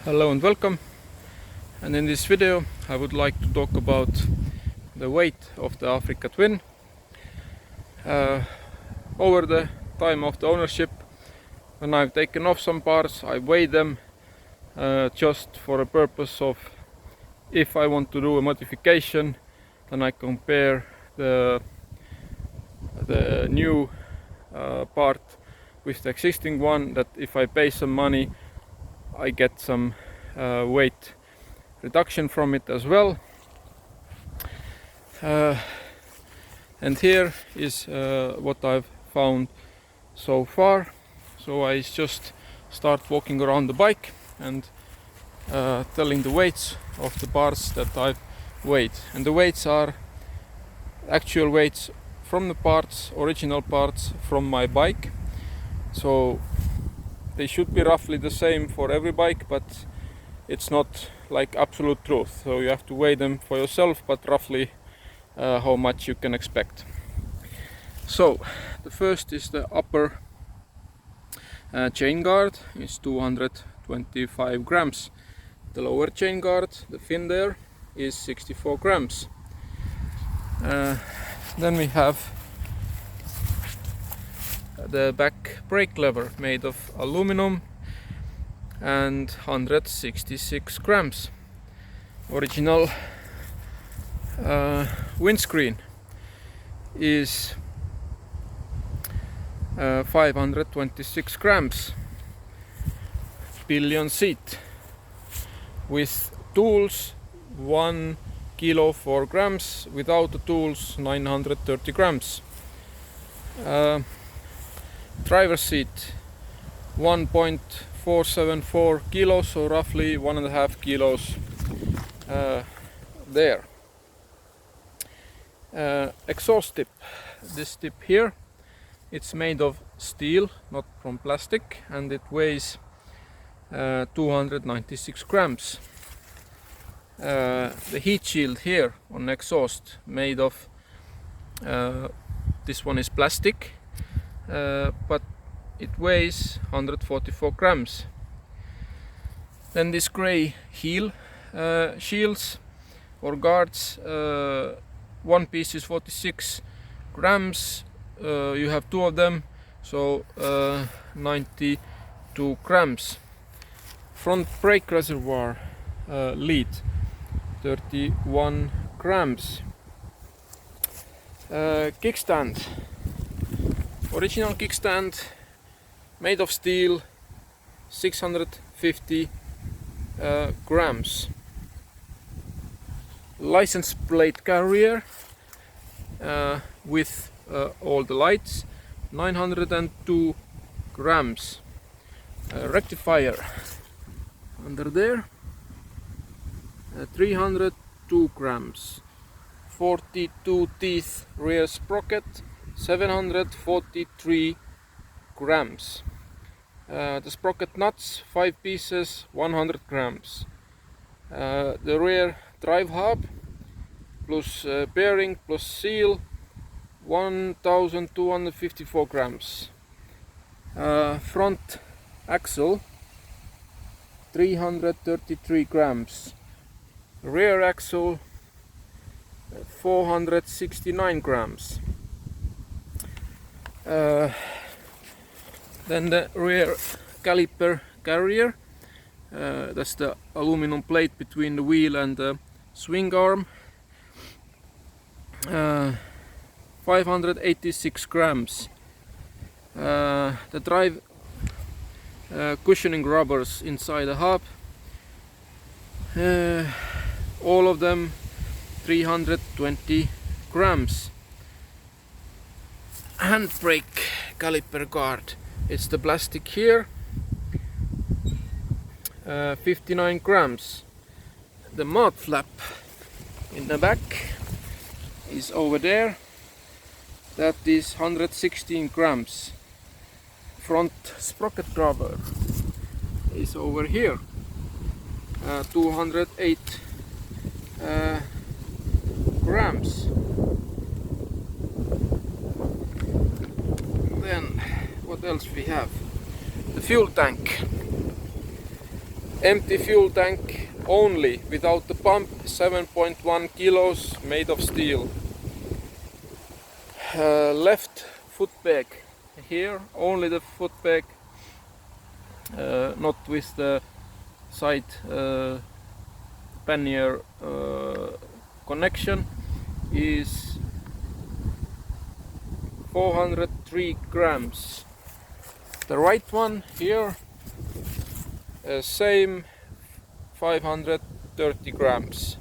Hello and welcome, and in this video I would like to talk about the weight of the Africa Twin. Over the time of the ownership, when I've taken off some parts, I weigh them just for a purpose of, if I want to do a modification, then I compare the new part with the existing one, that if I pay some money I get some weight reduction from it as well. And here is what I've found so far. So I just start walking around the bike and telling the weights of the parts that I've weighed. And the weights are actual weights from the parts, original parts from my bike. So they should be roughly the same for every bike, but it's not like absolute truth. So you have to weigh them for yourself, but roughly how much you can expect. So the first is the upper chain guard, is 225 grams. The lower chain guard, the fin there, is 64 grams. Then we have the back brake lever, made of aluminum, and 166 grams. Original windscreen is 526 grams. Pillion seat with tools 1 kilo 4 grams, without the tools 930 grams. Driver seat 1.474 kilos, so roughly 1.5 kilos there. Exhaust tip, this tip here, it's made of steel, not from plastic, and it weighs 296 grams. The heat shield here on exhaust, made of this one is plastic, but it weighs 144 grams. Then this gray heel shields or guards, one piece is 46 grams. You have two of them, so 92 grams. Front brake reservoir lead, 31 grams. Kickstand, original kickstand, made of steel, 650 grams. License plate carrier with all the lights, 902 grams. Rectifier under there, 302 grams. 42 teeth rear sprocket, 743 grams. The sprocket nuts, 5 pieces, 100 grams. The rear drive hub plus bearing plus seal, 1254 grams. Front axle, 333 grams. Rear axle, 469 grams. Then the rear caliper carrier, that's the aluminum plate between the wheel and the swing arm, 586 grams. The drive cushioning rubbers inside the hub, all of them 320 grams. Handbrake caliper guard, it's the plastic here, 59 grams. The mud flap in the back is over there, that is 116 grams. Front sprocket rubber is over here, 208 grams. Then what else we have? The fuel tank, Empty fuel tank only, without the pump, 7.1 kilos, made of steel. Left foot peg here, only the foot peg, not with the side pannier connection, is 403 grams. The right one here, same, 530 grams.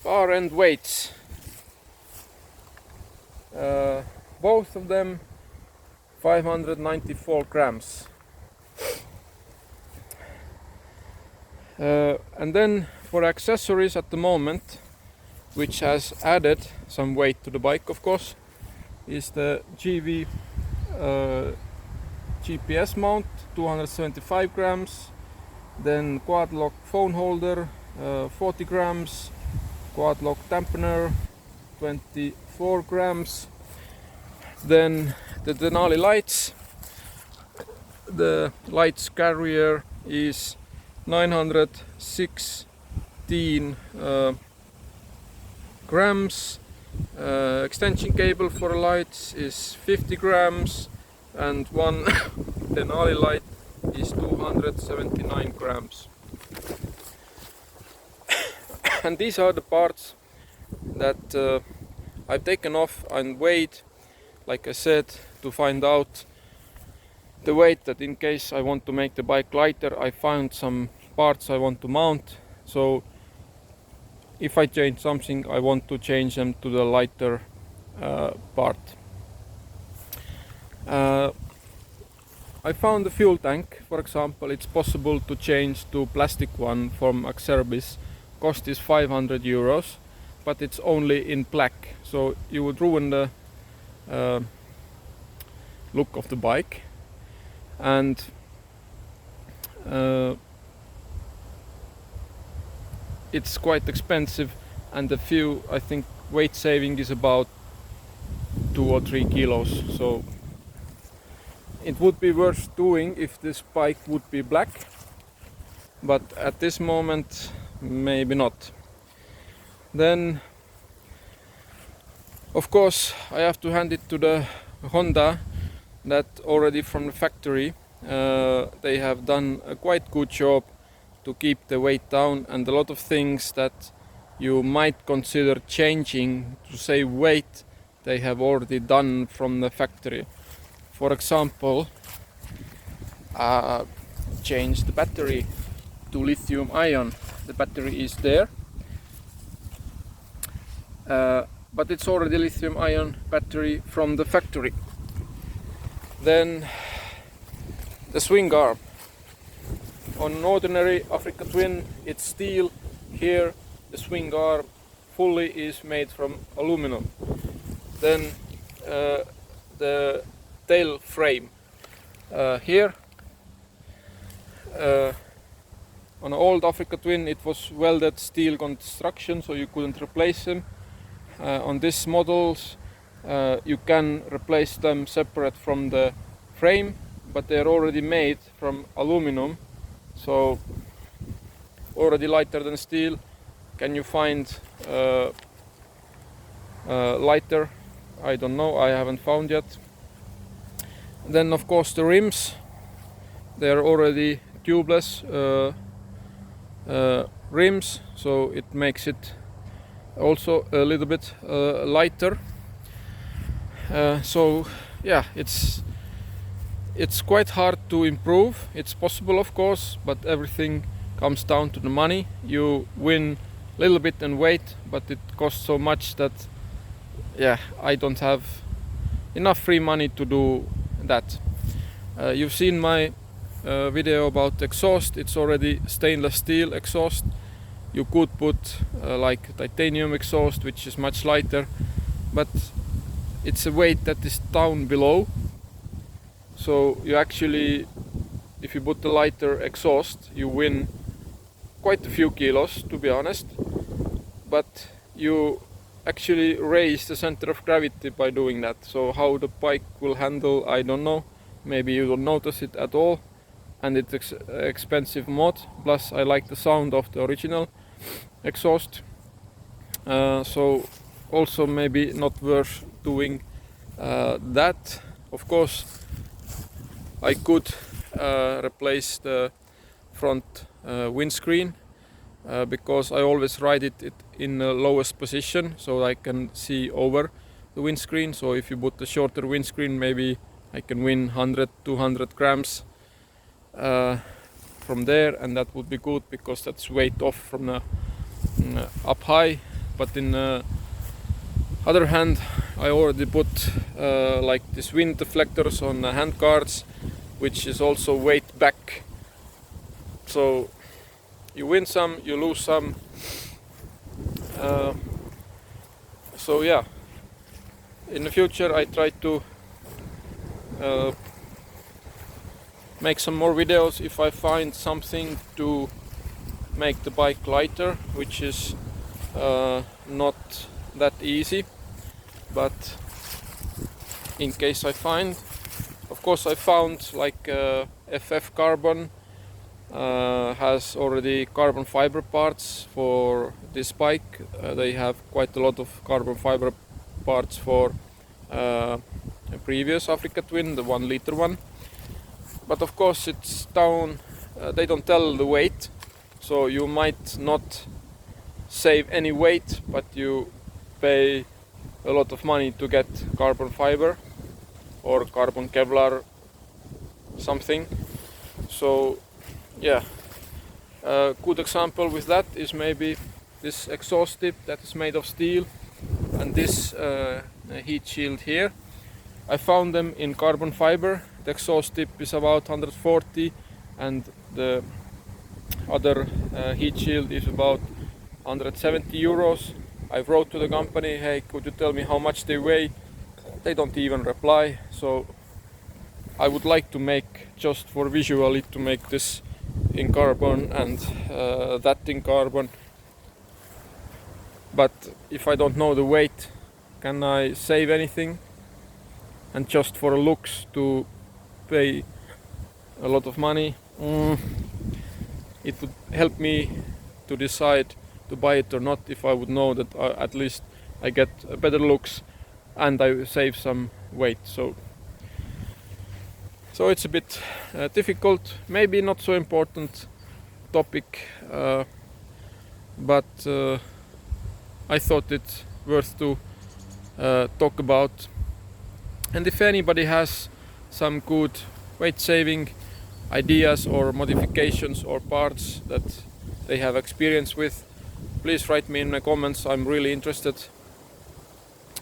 Bar end weights, both of them 594 grams. And then for accessories at the moment, which has added some weight to the bike, of course, is the GV GPS mount, 275 grams, then quad lock phone holder, 40 grams, quad lock dampener, 24 grams, then the Denali lights. The lights carrier is 916 grams, extension cable for lights is 50 grams, and one Denali light is 279 grams. And these are the parts that I've taken off and weighed, like I said, to find out the weight, that in case I want to make the bike lighter, I found some parts I want to mount. So if I change something, I want to change them to the lighter part. I found the fuel tank, for example. It's possible to change to plastic one from Axerbis. Cost is 500 euros, but it's only in black, so you would ruin the look of the bike. And it's quite expensive, and the fuel, I think weight saving is about 2 or 3 kilos, so it would be worth doing if this bike would be black, but at this moment maybe not. Then of course I have to hand it to the Honda, that already from the factory they have done a quite good job to keep the weight down, and a lot of things that you might consider changing to save weight they have already done from the factory. For example, change the battery to lithium ion. The battery is there, but it's already lithium ion battery from the factory. Then the swing arm. On an ordinary Africa Twin it's steel. Here the swing arm fully is made from aluminum. Then the tail frame. Here on an old Africa Twin it was welded steel construction, so you couldn't replace them. On these models you can replace them separate from the frame, but they are already made from aluminum, so already lighter than steel. Can you find lighter? I don't know, I haven't found yet. Then of course the rims, they are already tubeless rims, so it makes it also a little bit lighter. So yeah, it's quite hard to improve. It's possible of course, but everything comes down to the money. You win a little bit in weight, but it costs so much that yeah, I don't have enough free money to do that. You've seen my video about exhaust. It's already stainless steel exhaust. You could put like titanium exhaust, which is much lighter, but it's a weight that is down below. So you actually, if you put the lighter exhaust, you win quite a few kilos, to be honest, but you actually raise the center of gravity by doing that. So how the bike will handle, I don't know. Maybe you don't notice it at all, and it's expensive mod, plus I like the sound of the original exhaust. So also maybe not worth doing that. Of course I could replace the front windscreen because I always ride it in the lowest position so I can see over the windscreen. So if you put a shorter windscreen, maybe I can win 100-200 grams from there, and that would be good because that's weight off from the up high. But in other hand, I already put like this wind deflectors on the hand guards, which is also weight back. So you win some, you lose some. So yeah, in the future I try to make some more videos if I find something to make the bike lighter, which is not that easy, but in case I find. Of course I found like FF Carbon has already carbon fiber parts for this bike. They have quite a lot of carbon fiber parts for a previous Africa Twin, the 1 liter one. But of course it's down, they don't tell the weight, so you might not save any weight, but you pay a lot of money to get carbon fiber or carbon Kevlar something. So yeah, a good example with that is maybe this exhaust tip that is made of steel, and this heat shield here. I found them in carbon fiber. The exhaust tip is about 140 and the other heat shield is about 170 euros. I wrote to the company, hey, could you tell me how much they weigh? They don't even reply. So I would like to make, just for visually, to make this in carbon and that in carbon. But if I don't know the weight, can I save anything? And just for looks to pay a lot of money, it would help me to decide to buy it or not if I would know that at least I get better looks and I save some weight. So it's a bit difficult, maybe not so important topic, but I thought it worth to talk about. And if anybody has some good weight saving ideas or modifications or parts that they have experience with, please write me in the comments. I'm really interested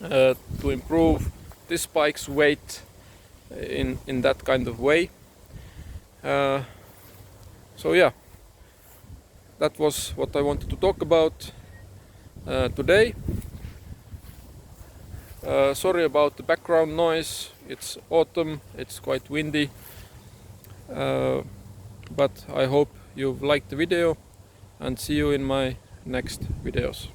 to improve this bike's weight in that kind of way. So yeah, that was what I wanted to talk about today. Sorry about the background noise, it's autumn, it's quite windy, but I hope you've liked the video, and see you in my next videos.